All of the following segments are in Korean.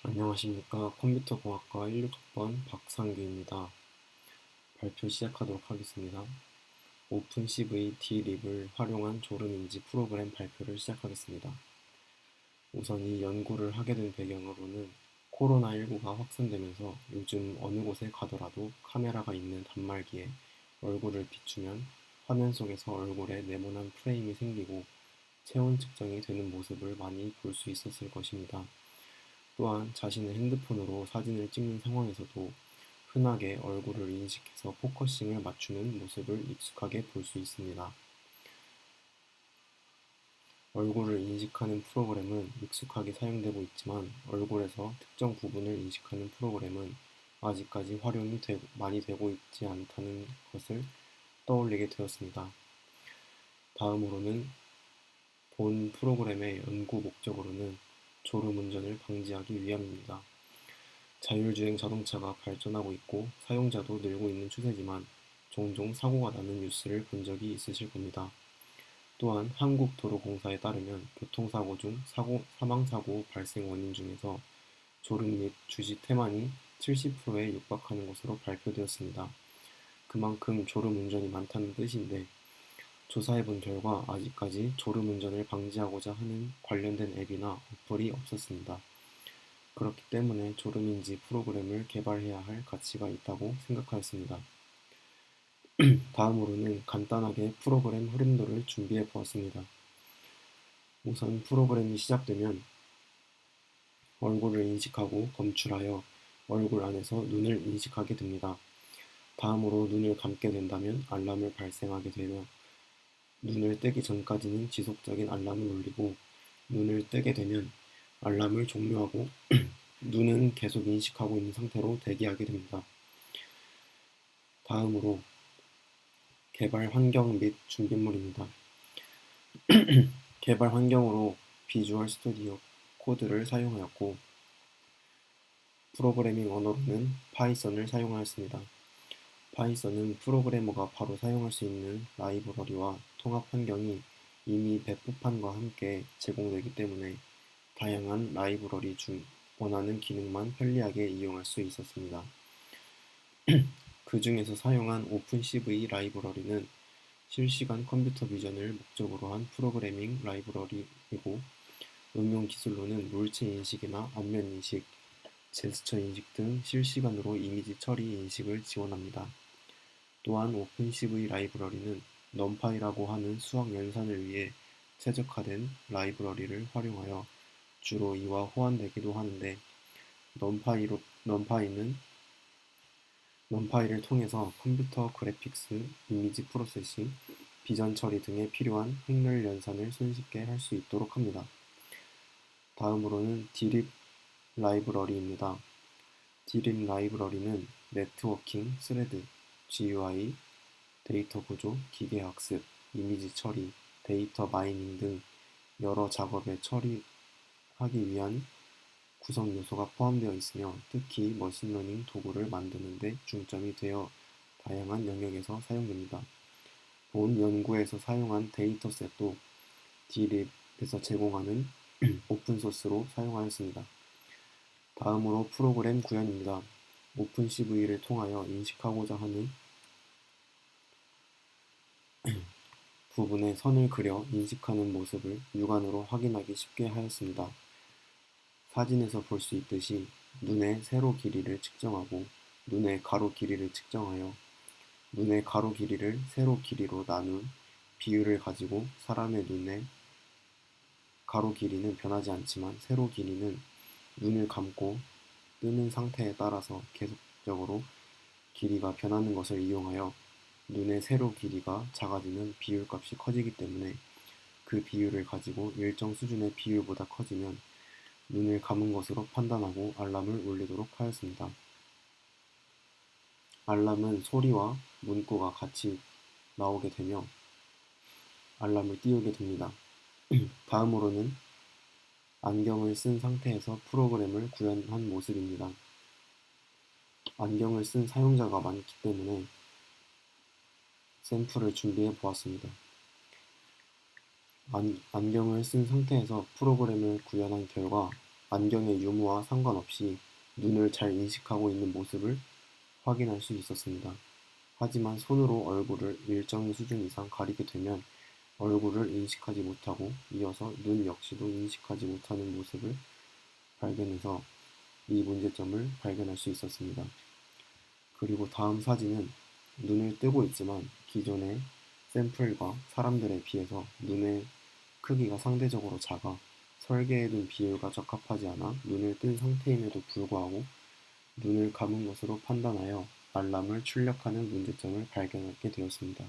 안녕하십니까. 컴퓨터공학과 16학번 박상규입니다. 발표 시작하도록 하겠습니다. 오픈CV D립을 활용한 졸음인지 프로그램 발표를 시작하겠습니다. 우선 이 연구를 하게 된 배경으로는 코로나19가 확산되면서 요즘 어느 곳에 가더라도 카메라가 있는 단말기에 얼굴을 비추면 화면 속에서 얼굴에 네모난 프레임이 생기고 체온 측정이 되는 모습을 많이 볼 수 있었을 것입니다. 또한 자신의 핸드폰으로 사진을 찍는 상황에서도 흔하게 얼굴을 인식해서 포커싱을 맞추는 모습을 익숙하게 볼 수 있습니다. 얼굴을 인식하는 프로그램은 익숙하게 사용되고 있지만 얼굴에서 특정 부분을 인식하는 프로그램은 아직까지 활용이 많이 되고 있지 않다는 것을 떠올리게 되었습니다. 다음으로는 본 프로그램의 연구 목적으로는 졸음운전을 방지하기 위함입니다. 자율주행 자동차가 발전하고 있고 사용자도 늘고 있는 추세지만 종종 사고가 나는 뉴스를 본 적이 있으실 겁니다. 또한 한국도로공사에 따르면 교통사고 중 사망사고 발생 원인 중에서 졸음 및 주시 태만이 70%에 육박하는 것으로 발표되었습니다. 그만큼 졸음운전이 많다는 뜻인데 조사해본 결과 아직까지 졸음운전을 방지하고자 하는 관련된 앱이나 어플이 없었습니다. 그렇기 때문에 졸음인지 프로그램을 개발해야 할 가치가 있다고 생각하였습니다. 다음으로는 간단하게 프로그램 흐름도를 준비해 보았습니다. 우선 프로그램이 시작되면 얼굴을 인식하고 검출하여 얼굴 안에서 눈을 인식하게 됩니다. 다음으로 눈을 감게 된다면 알람을 발생하게 되며 눈을 뜨기 전까지는 지속적인 알람을 울리고 눈을 뜨게 되면 알람을 종료하고 눈은 계속 인식하고 있는 상태로 대기하게 됩니다. 다음으로 개발 환경 및 준비물입니다. 개발 환경으로 비주얼 스튜디오 코드를 사용하였고 프로그래밍 언어로는 파이썬을 사용하였습니다. 파이썬은 프로그래머가 바로 사용할 수 있는 라이브러리와 통합 환경이 이미 배포판과 함께 제공되기 때문에 다양한 라이브러리 중 원하는 기능만 편리하게 이용할 수 있었습니다. 그 중에서 사용한 오픈CV 라이브러리는 실시간 컴퓨터 비전을 목적으로 한 프로그래밍 라이브러리이고 응용 기술로는 물체 인식이나 안면 인식, 제스처 인식 등 실시간으로 이미지 처리 인식을 지원합니다. 또한 오픈CV 라이브러리는 넘파이라고 하는 수학 연산을 위해 최적화된 라이브러리를 활용하여 주로 이와 호환되기도 하는데 넘파이를 통해서 컴퓨터 그래픽스, 이미지 프로세싱, 비전 처리 등에 필요한 행렬 연산을 손쉽게 할 수 있도록 합니다. 다음으로는 D립 라이브러리입니다. D립 라이브러리는 네트워킹, 스레드, GUI, 데이터 구조, 기계학습, 이미지 처리, 데이터 마이닝 등 여러 작업에 처리하기 위한 구성 요소가 포함되어 있으며 특히 머신러닝 도구를 만드는 데 중점이 되어 다양한 영역에서 사용됩니다. 본 연구에서 사용한 데이터셋도 D립에서 제공하는 오픈소스로 사용하였습니다. 다음으로 프로그램 구현입니다. 오픈CV를 통하여 인식하고자 하는 부분에 선을 그려 인식하는 모습을 육안으로 확인하기 쉽게 하였습니다. 사진에서 볼 수 있듯이 눈의 세로 길이를 측정하고 눈의 가로 길이를 측정하여 눈의 가로 길이를 세로 길이로 나눈 비율을 가지고 사람의 눈의 가로 길이는 변하지 않지만 세로 길이는 눈을 감고 뜨는 상태에 따라서 계속적으로 길이가 변하는 것을 이용하여 눈의 세로 길이가 작아지면 비율값이 커지기 때문에 그 비율을 가지고 일정 수준의 비율보다 커지면 눈을 감은 것으로 판단하고 알람을 울리도록 하였습니다. 알람은 소리와 문구가 같이 나오게 되며 알람을 띄우게 됩니다. 다음으로는 안경을 쓴 상태에서 프로그램을 구현한 모습입니다. 안경을 쓴 사용자가 많기 때문에 샘플을 준비해 보았습니다. 안경을 쓴 상태에서 프로그램을 구현한 결과 안경의 유무와 상관없이 눈을 잘 인식하고 있는 모습을 확인할 수 있었습니다. 하지만 손으로 얼굴을 일정 수준 이상 가리게 되면 얼굴을 인식하지 못하고 이어서 눈 역시도 인식하지 못하는 모습을 발견해서 이 문제점을 발견할 수 있었습니다. 그리고 다음 사진은 눈을 뜨고 있지만 기존의 샘플과 사람들에 비해서 눈의 크기가 상대적으로 작아 설계해둔 비율과 적합하지 않아 눈을 뜬 상태임에도 불구하고 눈을 감은 것으로 판단하여 알람을 출력하는 문제점을 발견하게 되었습니다.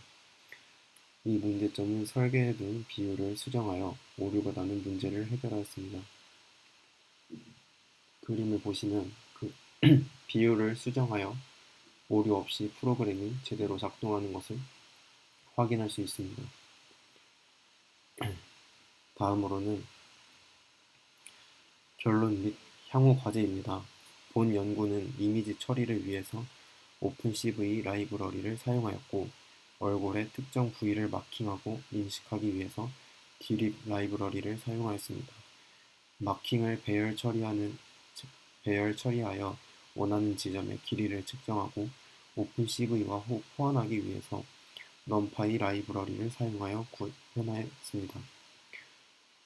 이 문제점은 설계해둔 비율을 수정하여 오류가 나는 문제를 해결하였습니다. 그림을 보시면 그 비율을 수정하여 오류 없이 프로그램이 제대로 작동하는 것을 확인할 수 있습니다. 다음으로는 결론 및 향후 과제입니다. 본 연구는 이미지 처리를 위해서 오픈CV 라이브러리를 사용하였고 얼굴의 특정 부위를 마킹하고 인식하기 위해서 디립 라이브러리를 사용하였습니다. 마킹을 배열 처리하여 원하는 지점의 길이를 측정하고 오픈CV와 호환하기 위해서 넘파이 라이브러리를 사용하여 구현하였습니다.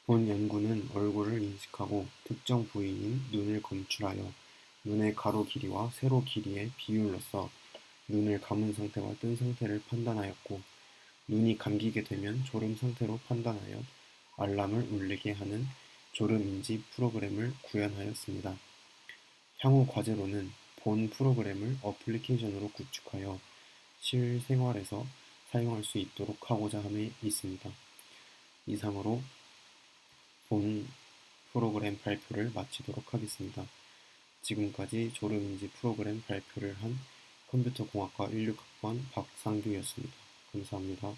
본 연구는 얼굴을 인식하고 특정 부위인 눈을 검출하여 눈의 가로 길이와 세로 길이의 비율로서 눈을 감은 상태와 뜬 상태를 판단하였고 눈이 감기게 되면 졸음 상태로 판단하여 알람을 울리게 하는 졸음인지 프로그램을 구현하였습니다. 향후 과제로는 본 프로그램을 어플리케이션으로 구축하여 실생활에서 사용할 수 있도록 하고자 함에 있습니다. 이상으로 본 프로그램 발표를 마치도록 하겠습니다. 지금까지 졸음인지 프로그램 발표를 한 컴퓨터공학과 16학번 박상규였습니다. 감사합니다.